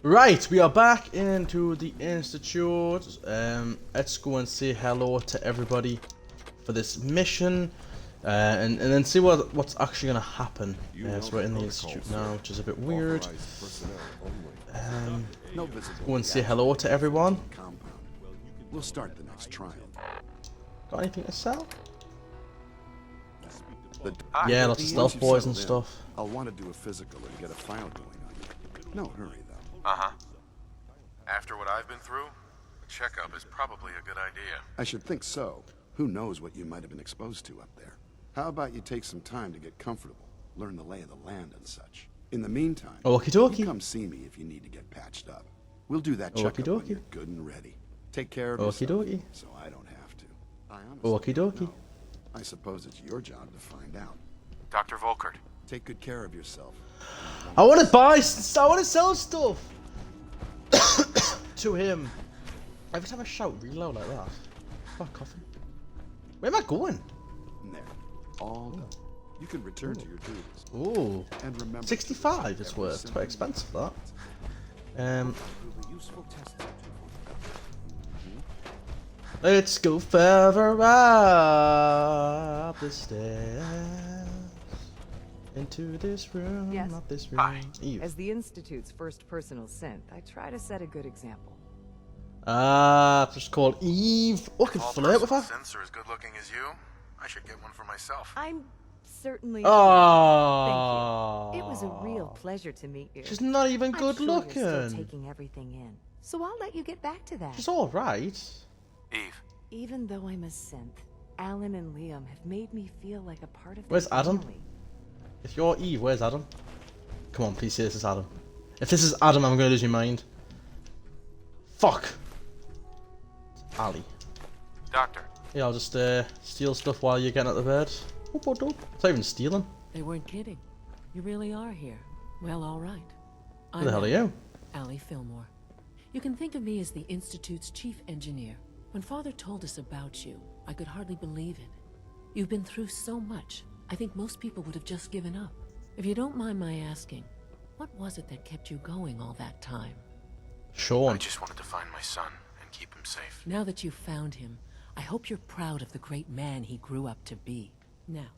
Right, we are back into the Institute. Let's go and say hello to everybody for this mission, and then see what's actually gonna happen. So we're in the Institute now, which is a bit weird. Go and say hello to everyone. We'll start the next trial. Got anything to sell? Yeah, lots of stealth boys and stuff. I'll want to do a physical and get a file going on you. No hurry though. After what I've been through, a checkup is probably a good idea. I should think so. Who knows what you might have been exposed to up there. How about you take some time to get comfortable, learn the lay of the land and such. In the meantime, Okie dokie. you come see me if you need to get patched up. We'll do that checkup when you're good and ready. Take care of yourself, so I don't have to. I honestly don't know. I suppose it's your job to find out. Dr. Volkert. Take good care of yourself. I want to buy. I want to sell stuff to him. Every time I shout really loud like that. Fuck coffee. Where am I going? There. All done. You can return to your duties. Ooh. And remember, 65 is worth. It's quite expensive that. Let's go further up the stairs into this room. Yes. Not this room. Hi. Eve. As the Institute's first personal synth, I try to set a good example. Just called Eve. Oh, I can flirt with her. Since are as good looking as you, I should get one for myself. I'm certainly. Oh. Thank you. It was a real pleasure to meet you. She's not even good I'm sure looking. You're still taking everything in, so I'll let you get back to that. She's all right. Eve. Even though I'm a synth, Alan and Liam have made me feel like a part of. Where's their Adam? family. If you're Eve, where's Adam? Come on, please say this is Adam. If this is Adam, I'm gonna lose my mind. Fuck. It's Ali. Doctor. Yeah, I'll just steal stuff while you're getting out of bed. Oop, oop, oop. It's not even stealing. They weren't kidding. You really are here. Well, all right. Who the hell are you? Allie Fillmore. You can think of me as the Institute's chief engineer. When Father told us about you, I could hardly believe it. You've been through so much, I think most people would have just given up. If you don't mind my asking, what was it that kept you going all that time? Sean. I just wanted to find my son and keep him safe. Now that you've found him, I hope you're proud of the great man he grew up to be. Now,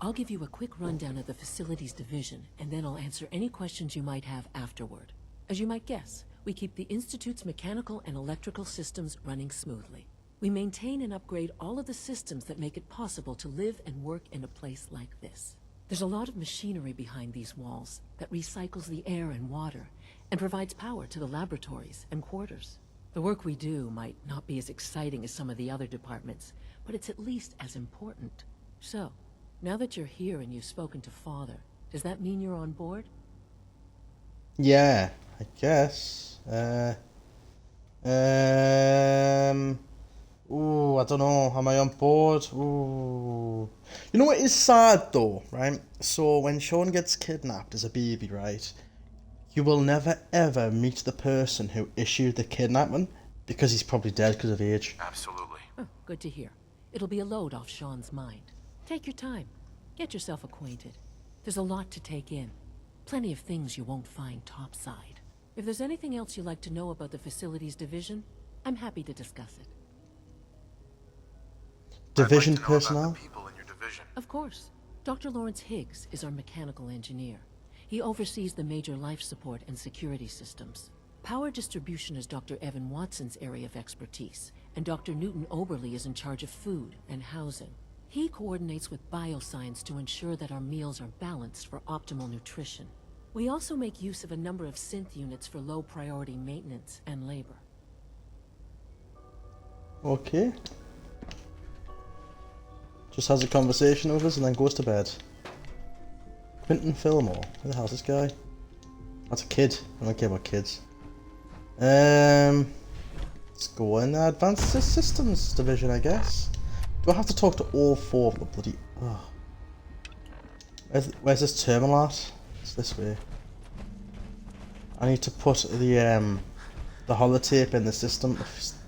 I'll give you a quick rundown of the Facilities Division, and then I'll answer any questions you might have afterward. As you might guess, we keep the Institute's mechanical and electrical systems running smoothly. We maintain and upgrade all of the systems that make it possible to live and work in a place like this. There's a lot of machinery behind these walls that recycles the air and water and provides power to the laboratories and quarters. The work we do might not be as exciting as some of the other departments, but it's at least as important. So, now that you're here and you've spoken to Father, does that mean you're on board? Yeah, I guess. Ooh, I don't know. Am I on board? Ooh. You know what is sad though, right? So when Sean gets kidnapped as a baby, right? You will never ever meet the person who issued the kidnapping because he's probably dead because of age. Absolutely. Oh, good to hear. It'll be a load off Sean's mind. Take your time. Get yourself acquainted. There's a lot to take in. Plenty of things you won't find topside. If there's anything else you'd like to know about the Facilities Division, I'm happy to discuss it. Division I'd like to know about personnel? the people in your division. Of course. Dr. Lawrence Higgs is our mechanical engineer. He oversees the major life support and security systems. Power distribution is Dr. Evan Watson's area of expertise, and Dr. Newton Oberly is in charge of food and housing. He coordinates with bioscience to ensure that our meals are balanced for optimal nutrition. We also make use of a number of synth units for low-priority maintenance and labor. Okay. Just has a conversation with us and then goes to bed. Quentin Fillmore. Who the hell's this guy? That's a kid. I don't care about kids. Let's go in the Advanced Systems Division, I guess. Do I have to talk to all four of the bloody... Oh. Where's this terminal at? It's this way. I need to put the holotape in the system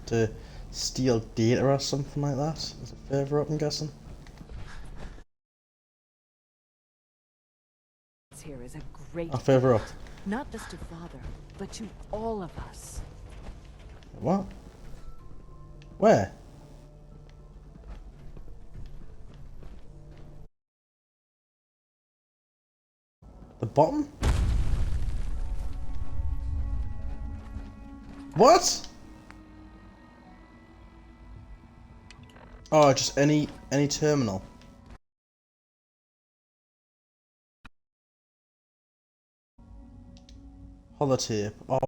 to steal data or something like that. Is it further up, I'm guessing? Here is a great. Further up. Not just to Father, but to all of us. What? Where? The bottom? What? Oh, just any terminal. Holotape. Oh.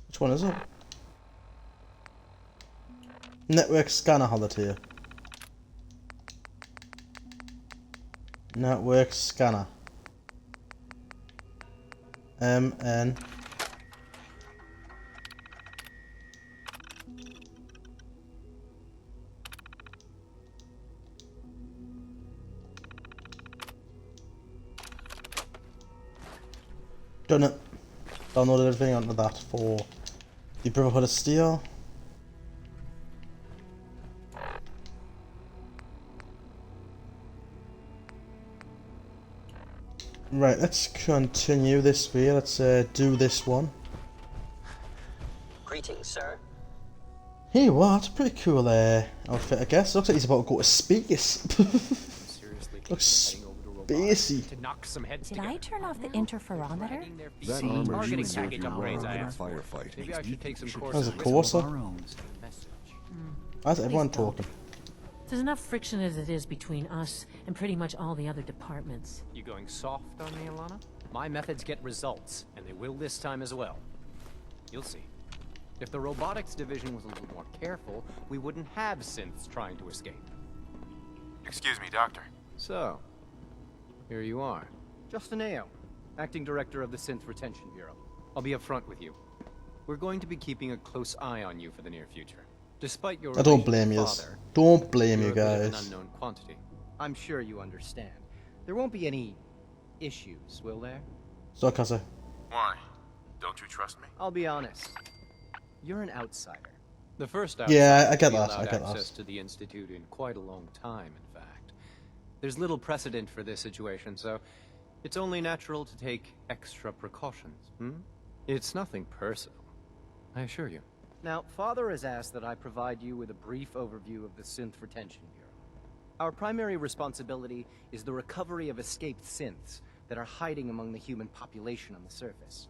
Which one is it? Network scanner holotape. Network scanner. MN. Done it. Downloaded everything onto that for the Brotherhood of Steel. Right, let's continue this way. Let's do this one. Greetings, sir. Hey, what? Pretty cool outfit, I guess. Looks like he's about to go to space. Looks spacey. Did I turn off the interferometer? That armor should serve you well in a firefight. There's a Corsair. Why is everyone talking? There's enough friction as it is between us and pretty much all the other departments. You going soft on me, Alana? My methods get results, and they will this time as well. You'll see. If the robotics division was a little more careful, we wouldn't have synths trying to escape. Excuse me, Doctor. So, here you are. Justin Ao, Acting Director of the Synth Retention Bureau. I'll be upfront with you. We're going to be keeping a close eye on you for the near future. Despite your I don't blame you. Don't blame you guys. An unknown quantity. I'm sure you understand. There won't be any issues, will there? Sarcasm. Why? Don't you trust me? I'll be honest. You're an outsider. The first Yeah, I outsider get to be that. I allowed get access that. to the Institute in quite a long time, in fact. There's little precedent for this situation, so it's only natural to take extra precautions. It's nothing personal, I assure you. Now, Father has asked that I provide you with a brief overview of the Synth Retention Bureau. Our primary responsibility is the recovery of escaped synths that are hiding among the human population on the surface.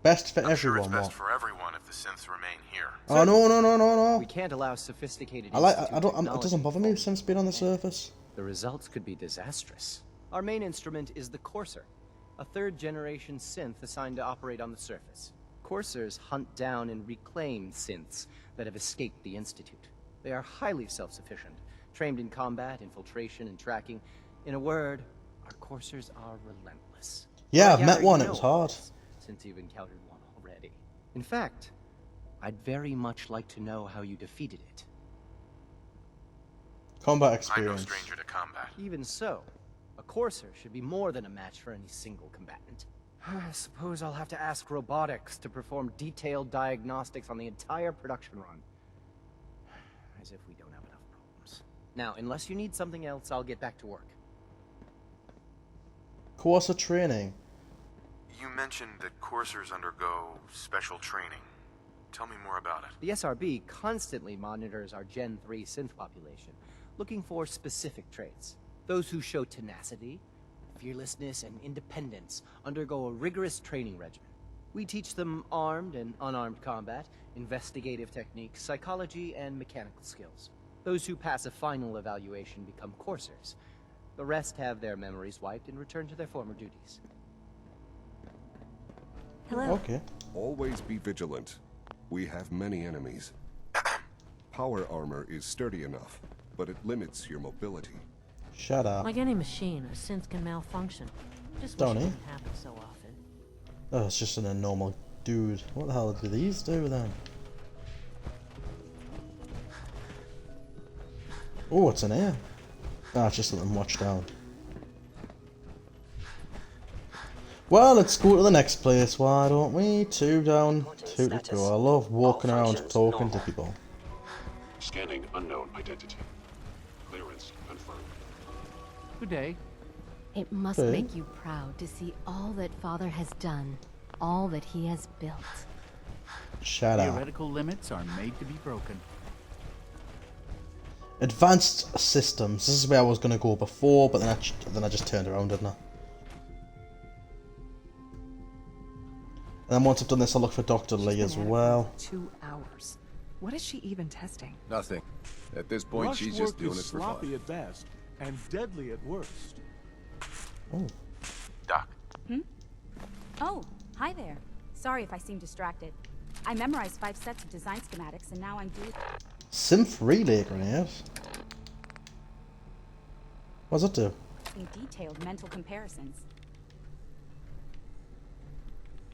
Best for I'm sure everyone. it's best What? for everyone if the synths remain here. Oh no. We can't allow sophisticated I don't. technology It doesn't bother me since being on the surface. The results could be disastrous. Our main instrument is the Courser, a third-generation synth assigned to operate on the surface. Coursers hunt down and reclaim synths that have escaped the Institute. They are highly self-sufficient, trained in combat, infiltration, and tracking. In a word, our Coursers are relentless. Yeah, I I've met gather you one. It know was hard. this, since you've encountered one already. In fact, I'd very much like to know how you defeated it. Combat I'm no experience. stranger to combat. Even so, a Courser should be more than a match for any single combatant. I suppose I'll have to ask robotics to perform detailed diagnostics on the entire production run. As if we don't have enough problems. Now, unless you need something else, I'll get back to work. Course of training. You mentioned that coursers undergo special training. Tell me more about it. The SRB constantly monitors our Gen 3 synth population, looking for specific traits. Those who show tenacity, fearlessness, and independence undergo a rigorous training regimen. We teach them armed and unarmed combat, investigative techniques, psychology, and mechanical skills. Those who pass a final evaluation become coursers. The rest have their memories wiped and return to their former duties. Hello. Okay. Always be vigilant. We have many enemies. Power armor is sturdy enough, but it limits your mobility. Shut up. Like any machine, a synth can malfunction. Just Don't wish it he? wouldn't happen so often. Oh, it's just a normal dude. What the hell do these do then? Oh, what's in here? Ah, it's just let them watch down. Well, let's go to the next place, why don't we? 2 down, 2 to go. I love walking around talking to people. Scanning unknown identity. Clearance confirmed. Good day. It must make you proud to see all that Father has done, all that he has built. Shut up. Theoretical limits are made to be broken. Advanced systems. This is where I was going to go before, but then I just turned around, didn't I? And then once I've done this, I'll look for Dr. Lee as well. 2 hours. What is she even testing? Nothing. At this point, Rush she's just work doing is it for sloppy fun. at best and deadly at worst. Oh. Doc. Oh, hi there. Sorry if I seem distracted. I memorized 5 sets of design schematics and now I'm due. Synth relay grenade? What does it do? Detailed mental comparisons.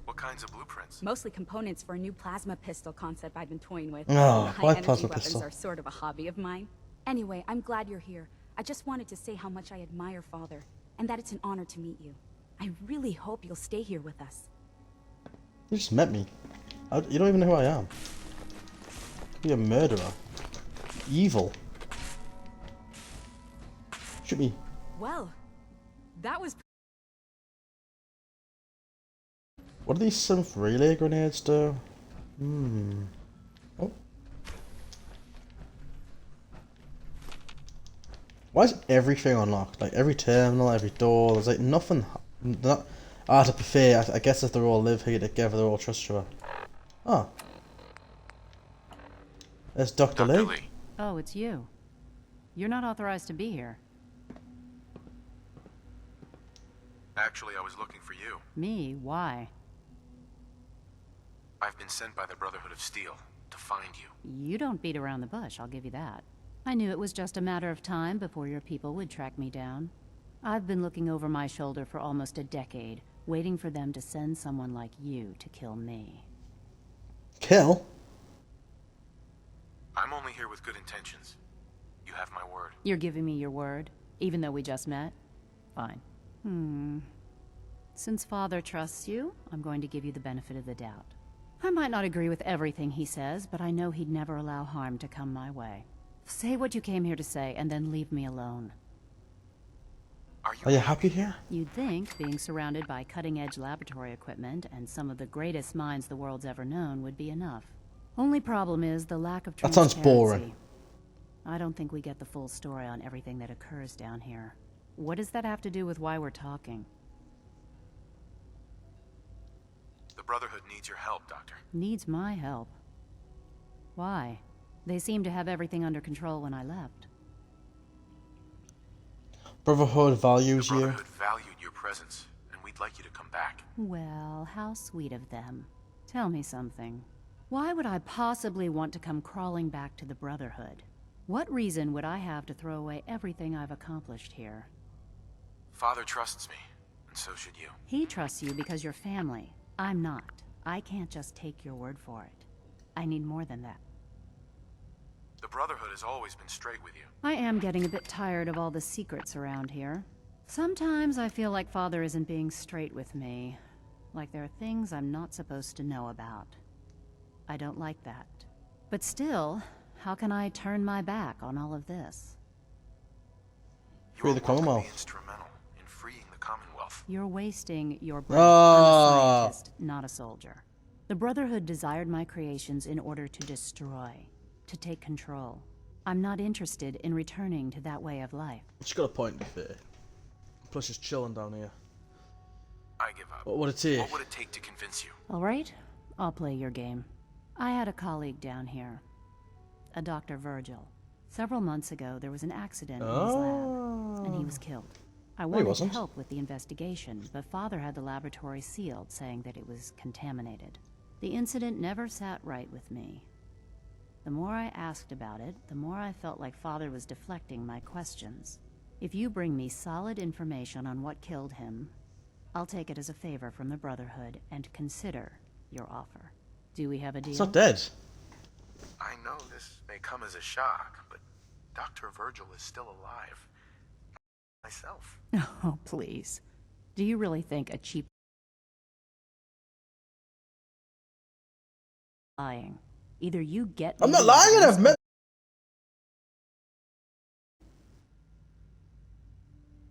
What kinds of blueprints? Mostly components for a new plasma pistol concept I've been toying with. Oh, High why energy plasma weapons pistol? are sort of a hobby of mine. Anyway, I'm glad you're here. I just wanted to say how much I admire Father, and that it's an honor to meet you. I really hope you'll stay here with us. You just met me. You don't even know who I am. You're a murderer. Evil. Shoot me. Well, that was... What do these synth relay grenades do? Oh. Why is everything unlocked? Like every terminal, every door, there's like nothing. To be fair, I guess if they all live here together, they're all trust each other. Oh. There's Dr. Lee. Oh, it's you. You're not authorized to be here. Actually, I was looking for you. Me? Why? I've been sent by the Brotherhood of Steel to find you. You don't beat around the bush, I'll give you that. I knew it was just a matter of time before your people would track me down. I've been looking over my shoulder for almost a decade, waiting for them to send someone like you to kill me. Kill? I'm only here with good intentions. You have my word. You're giving me your word, even though we just met? Fine. Since Father trusts you, I'm going to give you the benefit of the doubt. I might not agree with everything he says, but I know he'd never allow harm to come my way. Say what you came here to say, and then leave me alone. Are you happy here? You'd think being surrounded by cutting-edge laboratory equipment and some of the greatest minds the world's ever known would be enough. Only problem is the lack of That transparency. sounds boring. I don't think we get the full story on everything that occurs down here. What does that have to do with why we're talking? The Brotherhood needs your help, Doctor. Needs my help. Why? They seemed to have everything under control when I left. Brotherhood values The you. Brotherhood valued your presence, and we'd like you to come back. Well, how sweet of them. Tell me something. Why would I possibly want to come crawling back to the Brotherhood? What reason would I have to throw away everything I've accomplished here? Father trusts me, and so should you. He trusts you because you're family. I'm not. I can't just take your word for it. I need more than that. The Brotherhood has always been straight with you. I am getting a bit tired of all the secrets around here. Sometimes I feel like Father isn't being straight with me. Like there are things I'm not supposed to know about. I don't like that. But still, how can I turn my back on all of this? Free the Commonwealth. Be instrumental in freeing the Commonwealth. You're wasting your breath. I'm a scientist, not a soldier. The Brotherhood desired my creations in order to destroy, to take control. I'm not interested in returning to that way of life. She's got a point to be fair. Plus she's chilling down here. I give up. What would it take? What would it take to convince you? All right, I'll play your game. I had a colleague down here, a Dr. Virgil. Several months ago, there was an accident in his lab, and he was killed. I wanted to help with the investigation, but Father had the laboratory sealed, saying that it was contaminated. The incident never sat right with me. The more I asked about it, the more I felt like Father was deflecting my questions. If you bring me solid information on what killed him, I'll take it as a favor from the Brotherhood and consider your offer. Do we have a deal? It's not dead. I know this may come as a shock, but Dr. Virgil is still alive. Myself. Oh, please. Do you really think a cheap lying? Either you get I'm not lying, I've met.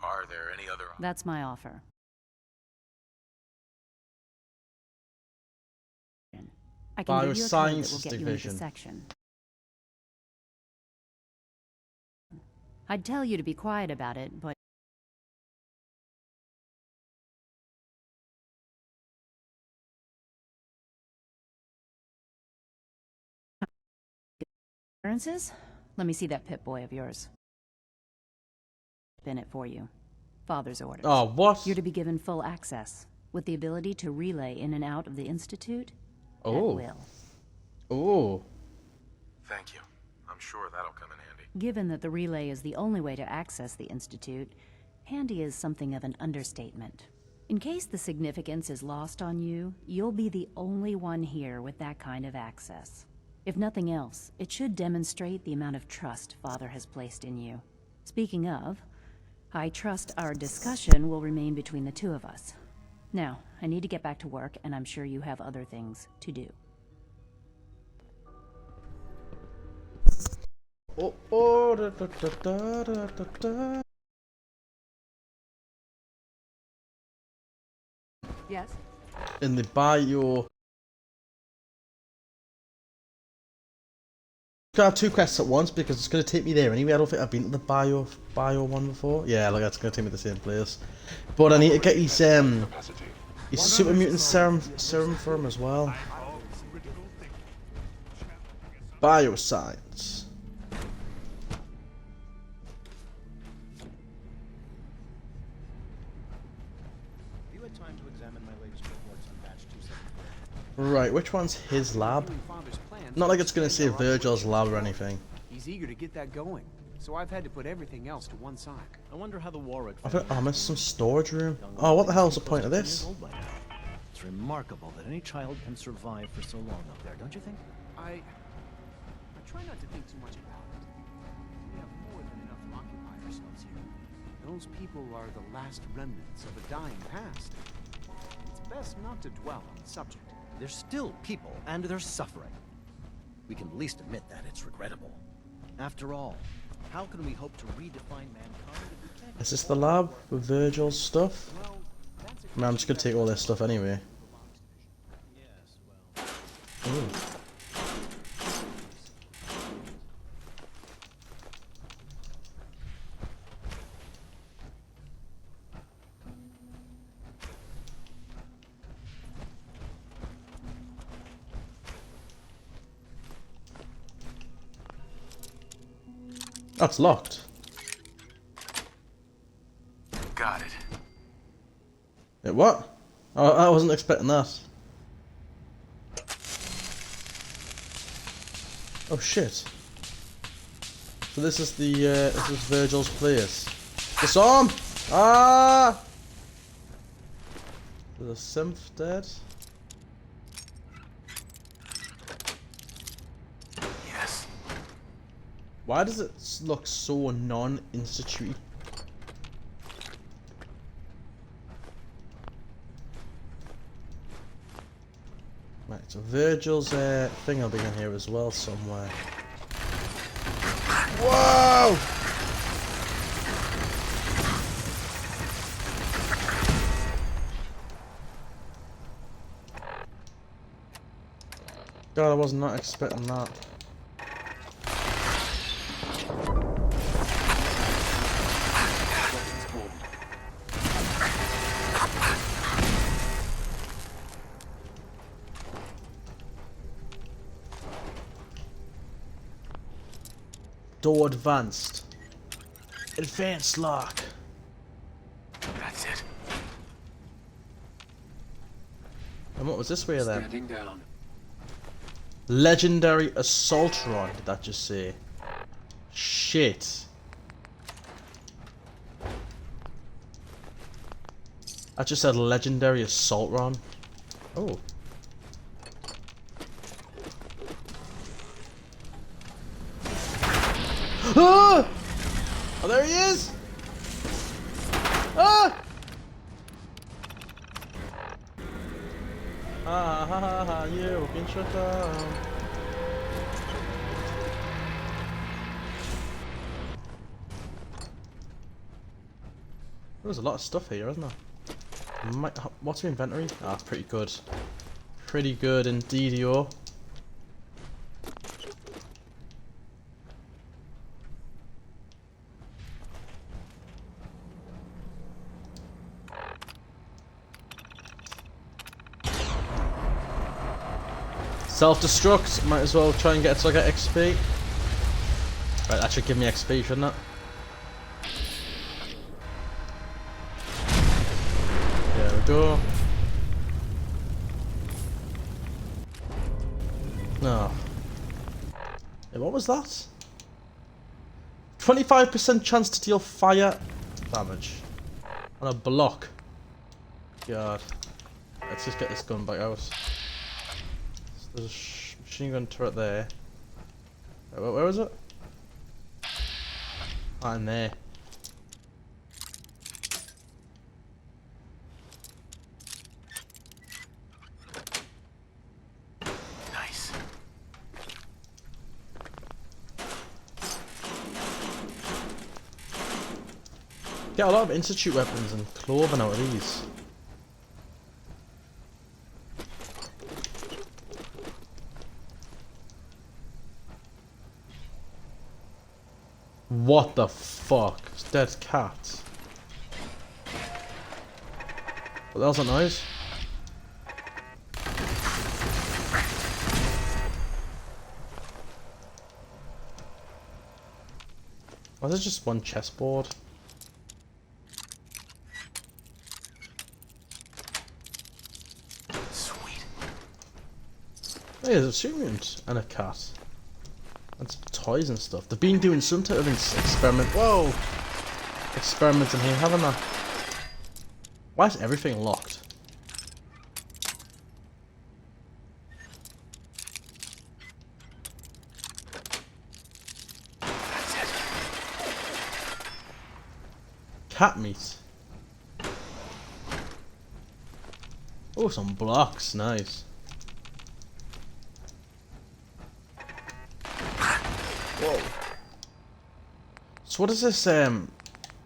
Are there any other? That's my offer. I can give you a code that will get you into the section. I'd tell you to be quiet about it, but appearances? Let me see that Pip-Boy of yours. Pin it for you. Father's orders. Oh, what? You're to be given full access, with the ability to relay in and out of the Institute at will. Oh. Thank you. I'm sure that'll come in handy. Given that the relay is the only way to access the Institute, handy is something of an understatement. In case the significance is lost on you, you'll be the only one here with that kind of access. If nothing else, it should demonstrate the amount of trust Father has placed in you. Speaking of, I trust our discussion will remain between the two of us. Now, I need to get back to work, and I'm sure you have other things to do. Oh, da, da, da, da, da, da. Yes? In the bio. I have 2 quests at once because it's going to take me there anyway. I don't think I've been to the bio one before. Yeah, like that's going to take me to the same place. But I need to get his super mutant serum for him as well. Bioscience. You had time to examine my latest reports on batch 274. Right, which one's his lab? Not like it's going to say Virgil's lab or anything. He's eager to get that going, so I've had to put everything else to one side. I wonder how the Warwick. I missed some storage room. Oh, what the hell's the point of this? It's remarkable that any child can survive for so long up there, don't you think? I try not to think too much about it. We have more than enough to occupy ourselves here. Those people are the last remnants of a dying past. It's best not to dwell on the subject. They're still people, and they're suffering. We can at least admit that it's regrettable. After all, how can we hope to redefine mankind if we can't... Is this the lab with Virgil's stuff? I mean, I'm just going to take all this stuff anyway. Ooh. That's locked. Got it. Wait, what? Oh, I wasn't expecting that. Oh shit. So this is the this is Virgil's place. Disarm! Ah! There's a synth dead. Yes. Why does it look so non-institute? Right, so Virgil's thing will be in here as well somewhere. Whoa! God, I was not expecting that. Door advanced. Advanced lock. That's it. And what was this way then? Standing down. Legendary assault rod, did that just say? Shit. I just said legendary assault rod. Oh. Oh, there he is! Ah! Ha ha ha ha, you've been shut down. There's a lot of stuff here, isn't there? What's your inventory? Ah, pretty good. Pretty good indeed, yo. Self-destruct. Might as well try and get it so I get XP. Right, that should give me XP, shouldn't it? There we go. No. Hey, what was that? 25% chance to deal fire damage on a block. God. Let's just get this gun back out. There's a machine gun turret there. Where was it? Ah, in there. Nice. Get a lot of institute weapons and clothing out of these. What the fuck? It's dead cat. What the hell's that noise? Why is there just one chessboard? Sweet. Hey, there's a student and a cat. And some toys and stuff. They've been doing some type of experiment. Whoa! Experiments in here, haven't they? Why is everything locked? Cat meat. Oh, some blocks. Nice. Whoa. So what is this,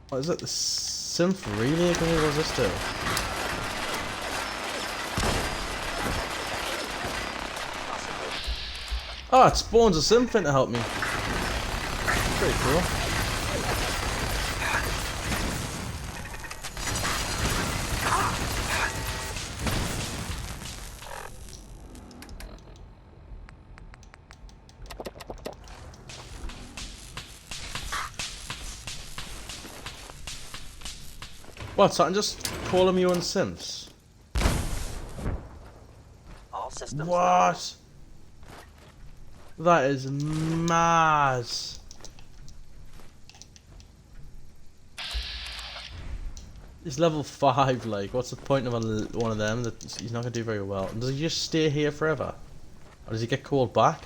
what is it, the synth relay? What does this do? Oh, it spawns a synth in to help me. Pretty cool. What, something just calling me on synths? All systems. What? That is mad. He's level 5, like, what's the point of one of them that he's not going to do very well? And does he just stay here forever? Or does he get called back?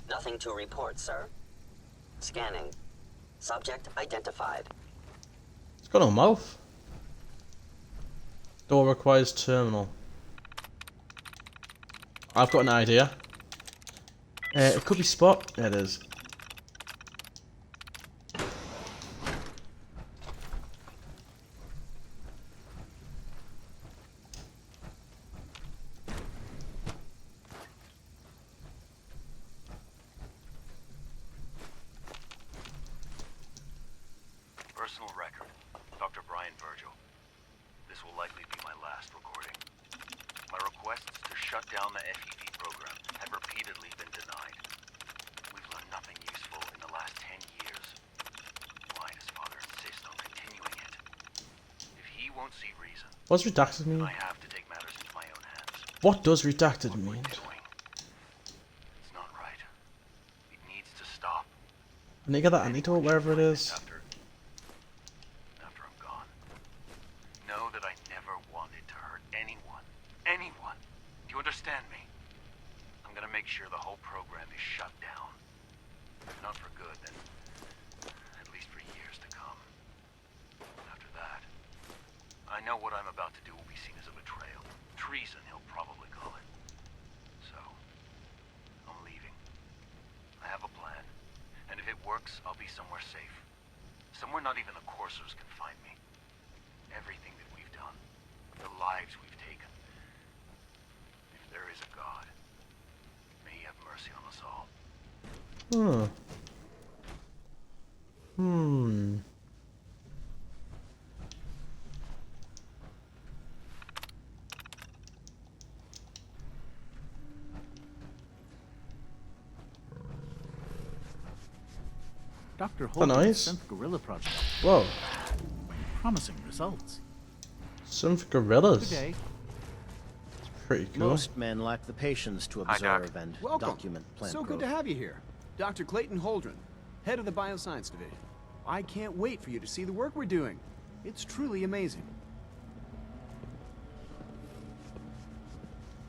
Nothing to report, sir. Scanning. Subject identified. It's got no mouth. Door requires terminal. I've got an idea. It could be Spot. Yeah, it is. Personal record. Dr. Brian Virgil. This will likely be my last recording. My requests to shut down the FEV program had repeatedly been denied. We've learned nothing useful in the last 10 years. Why does Father insist on continuing it? If he won't see reason, What's redacted mean? I have to take matters into my own hands. What does redacted mean? It's not right. It needs to stop. I need to get that antidote wherever it is. After I'm gone. Know that I never wanted to hurt anyone. Anyone. Do you understand me? I'm gonna make sure the whole program is shut down. If not for good, then at least for years to come. After that, I know what I'm about to do will be seen as a betrayal. Treason, he'll probably call it. So, I'm leaving. I have a plan, and if it works, I'll be somewhere safe. Somewhere not even the coursers can find me. Everything that we've done, the lives we've taken. If there is a God, may he have mercy on us all. Dr. Holden's nice. synth gorilla project. Whoa. Promising results. Synth gorillas. Good day. Pretty cool. Most men lack the patience to observe and document plant So growth. good to have you here. Dr. Clayton Holdren, head of the Bioscience Division. I can't wait for you to see the work we're doing. It's truly amazing.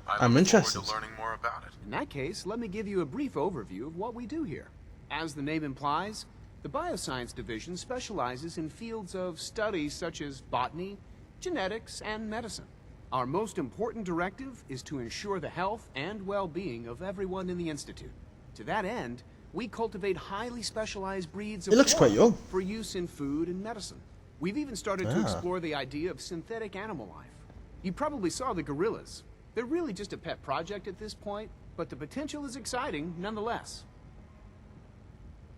I'm interested. To learning more about it. In that case, let me give you a brief overview of what we do here. As the name implies, the Bioscience Division specializes in fields of study such as botany, genetics, and medicine. Our most important directive is to ensure the health and well-being of everyone in the Institute. To that end, we cultivate highly specialized breeds of It looks quite flora young. for use in food and medicine. We've even started to explore the idea of synthetic animal life. You probably saw the gorillas. They're really just a pet project at this point, but the potential is exciting nonetheless.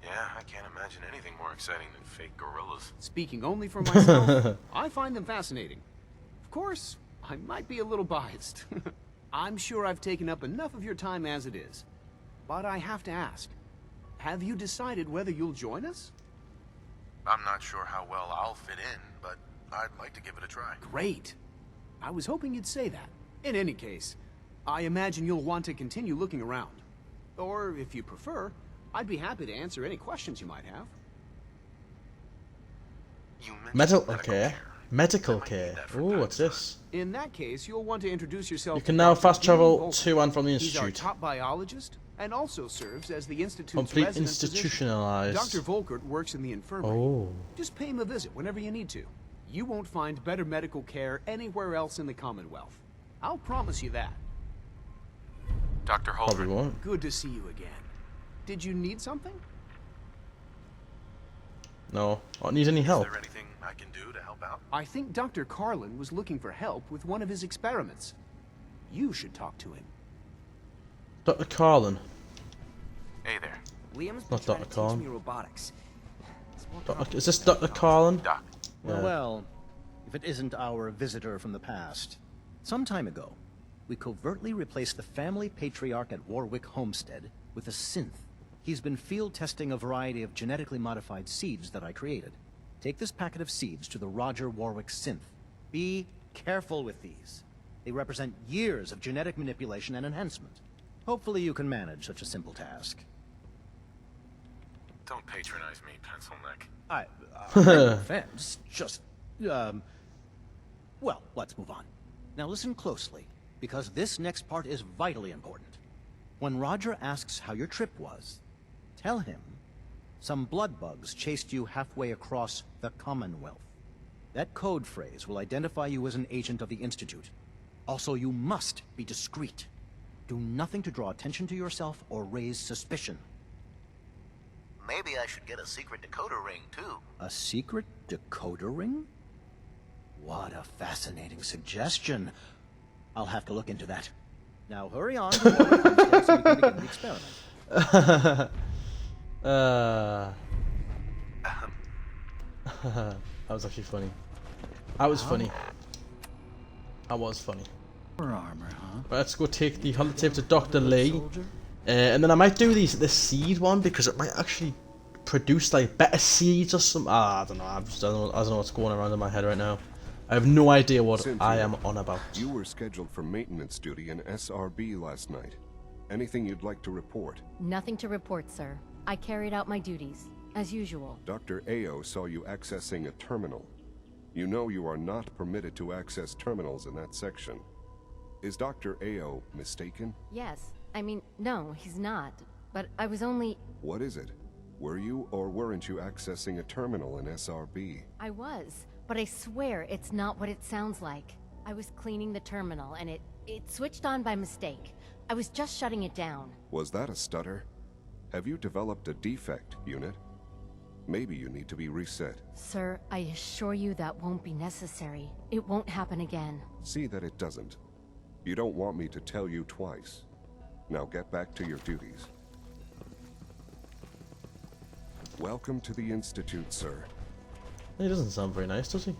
Yeah, I can't imagine anything more exciting than fake gorillas. Speaking only for myself, I find them fascinating. Of course, I might be a little biased. I'm sure I've taken up enough of your time as it is. But I have to ask, have you decided whether you'll join us? I'm not sure how well I'll fit in, but I'd like to give it a try. Great. I was hoping you'd say that. In any case, I imagine you'll want to continue looking around. Or, if you prefer, I'd be happy to answer any questions you might have. Medical care. Medical care. Oh, what's this? In that case, you'll want to introduce yourself. You can now fast travel to and from the He's our institute. top biologist and also serves as the institute's Complete resident physician. institutionalized. Dr. Volkert works in the infirmary. Oh. Just pay him a visit whenever you need to. You won't find better medical care anywhere else in the Commonwealth. I'll promise you that. Dr. Probably Holdren. won't. Good to see you again. Did you need something? No. I don't need any help. Is there anything I can do to help out? I think Dr. Carlin was looking for help with one of his experiments. You should talk to him. Dr. Carlin. Hey there. Liam's Not Dr. Carlin. robotics. Is this Dr. Carlin? Doc. Well, if it isn't our visitor from the past. Some time ago, we covertly replaced the family patriarch at Warwick Homestead with a synth. He's been field testing a variety of genetically modified seeds that I created. Take this packet of seeds to the Roger Warwick synth. Be careful with these. They represent years of genetic manipulation and enhancement. Hopefully you can manage such a simple task. Don't patronize me, pencil neck. No offense, just, well, let's move on. Now listen closely, because this next part is vitally important. When Roger asks how your trip was, tell him some blood bugs chased you halfway across the Commonwealth. That code phrase will identify you as an agent of the Institute. Also, you must be discreet. Do nothing to draw attention to yourself or raise suspicion. Maybe I should get a secret decoder ring, too. A secret decoder ring? What a fascinating suggestion. I'll have to look into that. Now hurry on to Warwick Homestead so we can begin the experiment. That was actually funny. That was funny. That was funny. Armor, huh? Right, let's go take the holotape to Dr. Lee. And then I might do this seed one because it might actually produce like better seeds or something. I don't know. I don't know what's going around in my head right now. I have no idea what Cynthia, I am on about. You were scheduled for maintenance duty in SRB last night. Anything you'd like to report? Nothing to report, sir. I carried out my duties, as usual. Dr. Ao saw you accessing a terminal. You know you are not permitted to access terminals in that section. Is Dr. Ao mistaken? Yes. I mean, no, he's not. But I was only... What is it? Were you or weren't you accessing a terminal in SRB? I was, but I swear it's not what it sounds like. I was cleaning the terminal and it switched on by mistake. I was just shutting it down. Was that a stutter? Have you developed a defect, Unit? Maybe you need to be reset. Sir, I assure you that won't be necessary. It won't happen again. See that it doesn't. You don't want me to tell you twice. Now get back to your duties. Welcome to the Institute, sir. He doesn't sound very nice, does he?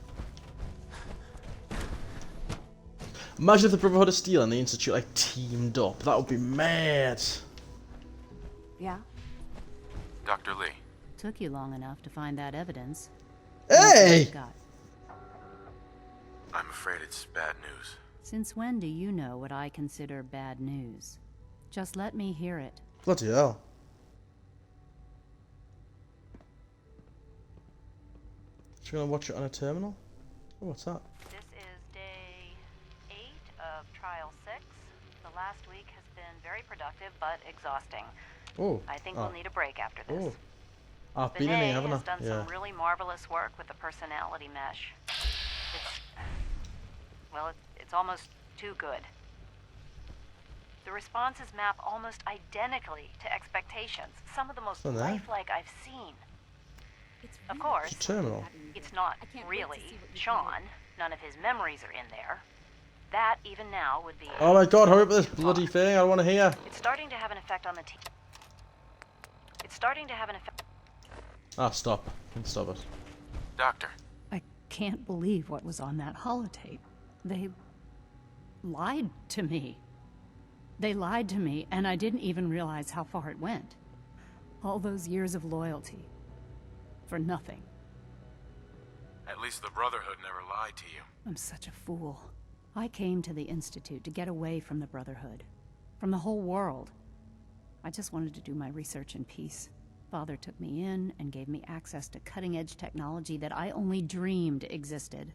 Imagine if the Brotherhood of Steel and the Institute like teamed up. That would be mad. Yeah? Dr. Lee. Took you long enough to find that evidence. Hey! I'm afraid it's bad news. Since when do you know what I consider bad news? Just let me hear it. Bloody hell. She's gonna watch it on a terminal? Oh, what's that? This is day 8 of Trial 6. The last week has been very productive, but exhausting. Oh. I think we'll need a break after this. Oh. I've been in here, haven't I? has done some really marvelous work with the personality mesh. It's almost too good. The responses map almost identically to expectations. Some of the most lifelike I've seen. Of course, it's a terminal. It's not really Sean. None of his memories are in there. That, even now, would be... Oh my god, hurry up with this bloody thing, I want to hear. It's starting to have an effect on the team. It's starting to have an effect... Ah, stop. Stop it. Doctor. I can't believe what was on that holotape. They lied to me. They lied to me, and I didn't even realize how far it went. All those years of loyalty. For nothing. At least the Brotherhood never lied to you. I'm such a fool. I came to the Institute to get away from the Brotherhood. From the whole world. I just wanted to do my research in peace. Father took me in and gave me access to cutting-edge technology that I only dreamed existed.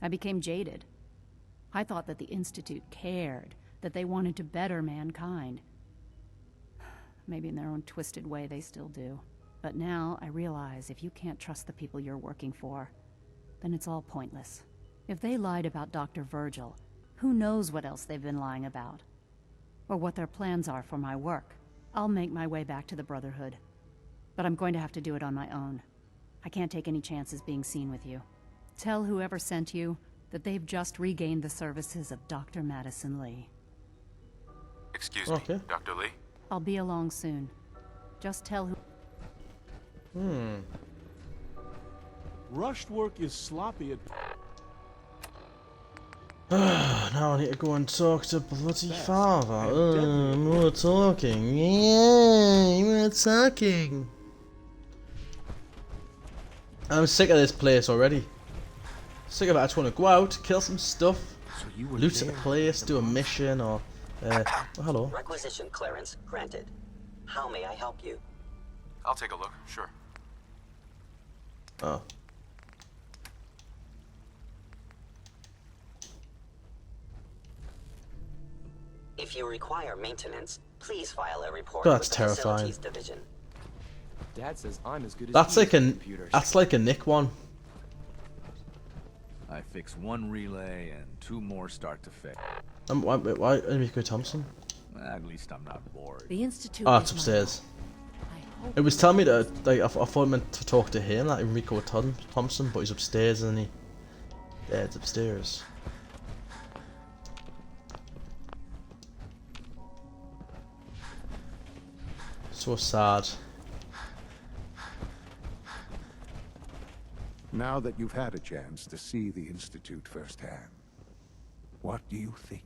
I became jaded. I thought that the Institute cared, that they wanted to better mankind. Maybe in their own twisted way they still do. But now I realize if you can't trust the people you're working for, then it's all pointless. If they lied about Dr. Virgil, who knows what else they've been lying about? Or what their plans are for my work. I'll make my way back to the Brotherhood. But I'm going to have to do it on my own. I can't take any chances being seen with you. Tell whoever sent you that they've just regained the services of Dr. Madison Lee. Excuse me, Dr. Lee? I'll be along soon. Just tell who... Rushed work is sloppy at... Now I need to go and talk to bloody father. More talking. Yeah, more talking. I'm sick of this place already. Sick of it. I just want to go out, kill some stuff, loot the place, do a mission, or... oh, hello. Requisition clearance granted. How may I help you? I'll take a look, sure. Oh. If you require maintenance, please file a report That's with the terrifying. Facilities Division. Dad says I'm as good as That's like a Nick one. I fix one relay and 2 more start to fail. Why Enrico Thompson? At least I'm not bored. The Institute. Oh, it's upstairs. It was telling me to I thought I meant to talk to him, like Enrico Thompson, but he's upstairs, isn't he? Yeah, it's upstairs. So sad. Now that you've had a chance to see the Institute firsthand, what do you think?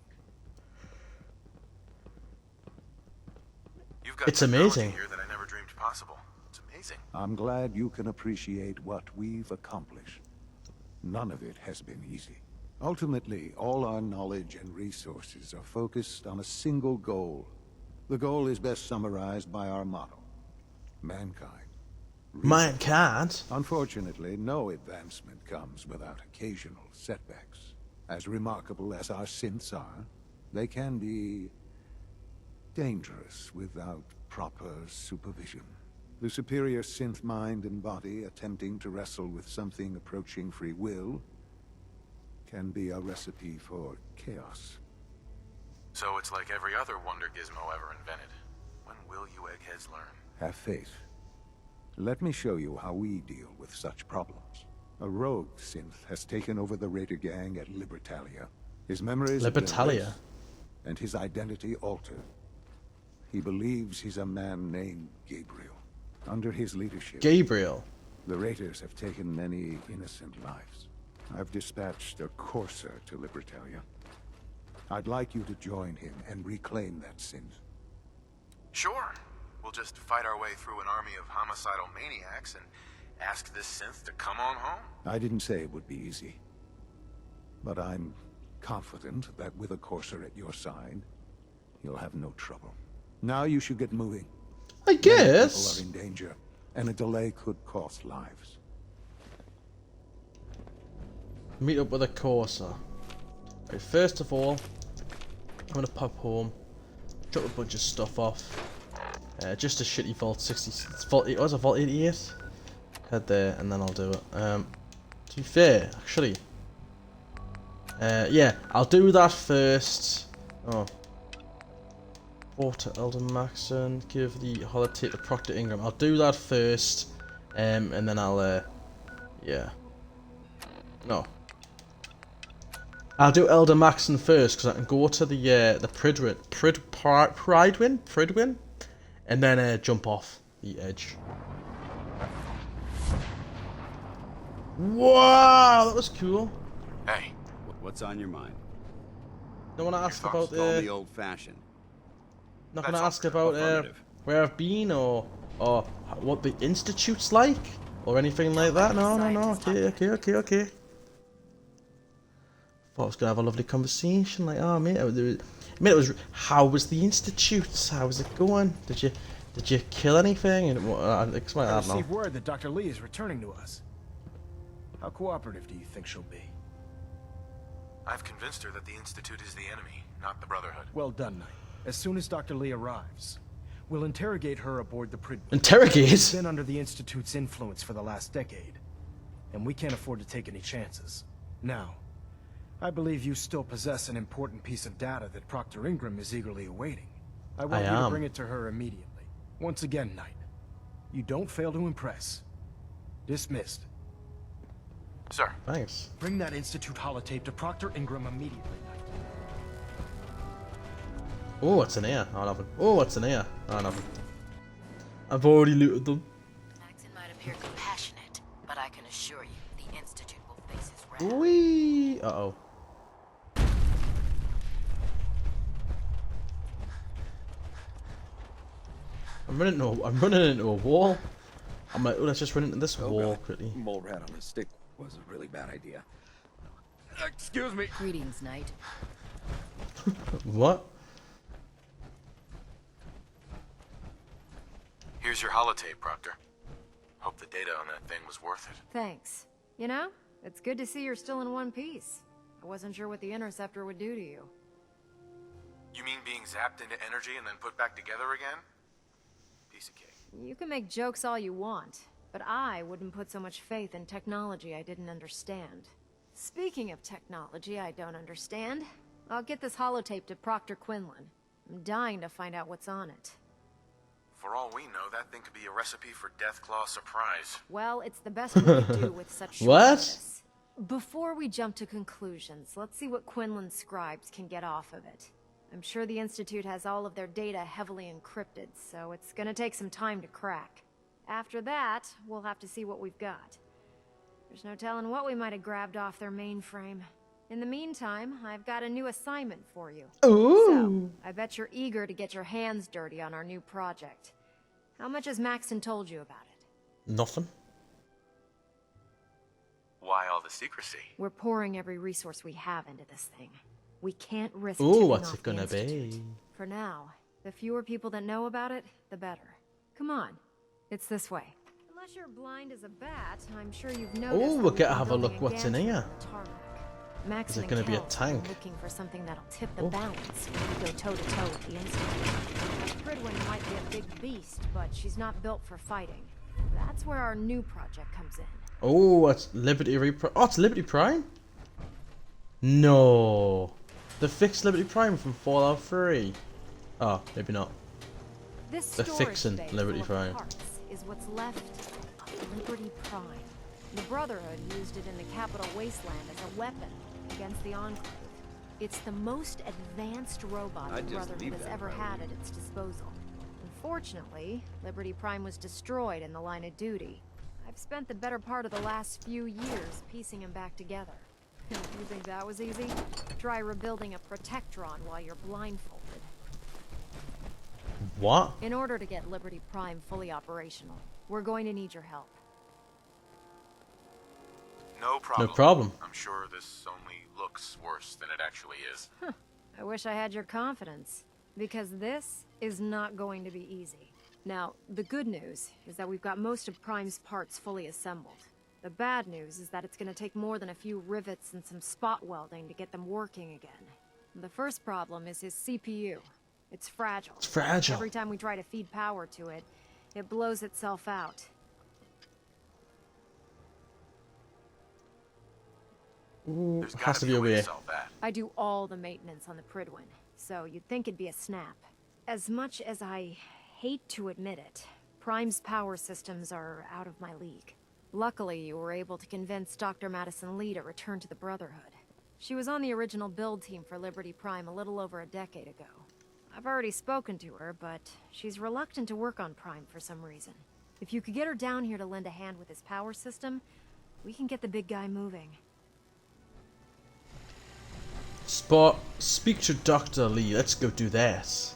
You've got It's amazing. here that I never dreamed possible. It's amazing. I'm glad you can appreciate what we've accomplished. None of it has been easy. Ultimately, all our knowledge and resources are focused on a single goal. The goal is best summarized by our motto: mankind. Mankind? Unfortunately, no advancement comes without occasional setbacks. As remarkable as our synths are, they can be dangerous without proper supervision. The superior synth mind and body attempting to wrestle with something approaching free will can be a recipe for chaos. So it's like every other wonder gizmo ever invented. When will you eggheads learn? Have faith. Let me show you how we deal with such problems. A rogue synth has taken over the Raider gang at Libertalia. His memories have been erased, and his identity altered. He believes he's a man named Gabriel. Under his leadership, Gabriel, the Raiders have taken many innocent lives. I've dispatched a courser to Libertalia. I'd like you to join him and reclaim that synth. Sure. We'll just fight our way through an army of homicidal maniacs and ask this synth to come on home. I didn't say it would be easy. But I'm confident that with a courser at your side, you'll have no trouble. Now you should get moving. I guess. People are in danger, and a delay could cost lives. Meet up with a courser. Right, first of all, I'm gonna pop home, drop a bunch of stuff off. Just a shitty Vault 60. It was a Vault 88. Head there, and then I'll do it. To be fair, actually, yeah, I'll do that first. Oh. Water Elder Maxon, give the holotape to Proctor Ingram. I'll do that first, and then I'll, yeah. No. I'll do Elder Maxon first, because I can go to the Pridwin, and then jump off the edge. Wow, that was cool. Hey, what's on your mind? Don't want to ask about Call me old-fashioned. Not gonna ask about where I've been or what the institute's like or anything like that. No. Okay. Thought I was gonna have a lovely conversation. Like, oh mate, it was. How was the institute? How was it going? Did you kill anything? And explain that now. I received word that Dr. Lee is returning to us. How cooperative do you think she'll be? I've convinced her that the institute is the enemy, not the Brotherhood. Well done, Knight. As soon as Dr. Lee arrives, we'll interrogate her aboard the Pridwin. Interrogate? She's been under the Institute's influence for the last decade, and we can't afford to take any chances. Now, I believe you still possess an important piece of data that Proctor Ingram is eagerly awaiting. I want you to bring it to her immediately. Once again, Knight, you don't fail to impress. Dismissed. Sir. Thanks. Bring that Institute holotape to Proctor Ingram immediately, Knight. Oh, what's in here? Oh, nothing. Oh, what's in here? Oh, nothing. I've already looted them. Maxon might appear compassionate, but I can assure you, the Institute will face his wrath. Wee. Uh-oh. I'm running into a wall. I'm like, oh, let's just run into this wall quickly. Mole rat on a stick was a really bad idea. Excuse me. Greetings, Knight. What? Here's your holotape, Proctor. Hope the data on that thing was worth it. Thanks. You know, it's good to see you're still in one piece. I wasn't sure what the Interceptor would do to you. You mean being zapped into energy and then put back together again? Piece of cake. You can make jokes all you want, but I wouldn't put so much faith in technology I didn't understand. Speaking of technology I don't understand, I'll get this holotape to Proctor Quinlan. I'm dying to find out what's on it. For all we know, that thing could be a recipe for Deathclaw surprise. Well, it's the best we could do with such short What? notice. Before we jump to conclusions, let's see what Quinlan's scribes can get off of it. I'm sure the Institute has all of their data heavily encrypted, so it's gonna take some time to crack. After that, we'll have to see what we've got. There's no telling what we might have grabbed off their mainframe. In the meantime, I've got a new assignment for you. Ooh. So, I bet you're eager to get your hands dirty on our new project. How much has Maxon told you about it? Nothing. Why all the secrecy? We're pouring every resource we have into this thing. We can't risk Ooh, tipping what's off it gonna the Institute. be? For now, the fewer people that know about it, the better. Come on, it's this way. Unless you're blind as a bat, I'm sure you've noticed. Oh, we'll get to have a look what's in here. Max Is it and going to be a Kels tank? are looking for something that'll tip the balance when we go toe-to-toe with the Institute. Pridwin might be a big beast, but she's not built for fighting. That's where our new project comes in. Oh, it's Liberty Repri- Oh, it's Liberty Prime? No. The fixed Liberty Prime from Fallout 3. Oh, maybe not. This The fixing storage bay Liberty full of Prime. parts is what's left of Liberty Prime. The Brotherhood used it in the Capital Wasteland as a weapon against the Enclave. It's the most advanced robot the Brotherhood has ever had at its disposal. Unfortunately, Liberty Prime was destroyed in the line of duty. I've spent the better part of the last few years piecing him back together. You think that was easy? Try rebuilding a Protectron while you're blindfolded. What? In order to get Liberty Prime fully operational, we're going to need your help. No problem. No problem. I'm sure this only looks worse than it actually is. I wish I had your confidence, because this is not going to be easy. Now, the good news is that we've got most of Prime's parts fully assembled. The bad news is that it's going to take more than a few rivets and some spot welding to get them working again. The first problem is his CPU. It's fragile. It's fragile. Every time we try to feed power to it, it blows itself out. Ooh, has to be a way. I do all the maintenance on the Pridwin, so you'd think it'd be a snap. As much as I hate to admit it, Prime's power systems are out of my league. Luckily, you were able to convince Dr. Madison Lee to return to the Brotherhood. She was on the original build team for Liberty Prime a little over a decade ago. I've already spoken to her, but she's reluctant to work on Prime for some reason. If you could get her down here to lend a hand with his power system, we can get the big guy moving. Speak to Dr. Lee. Let's go do that.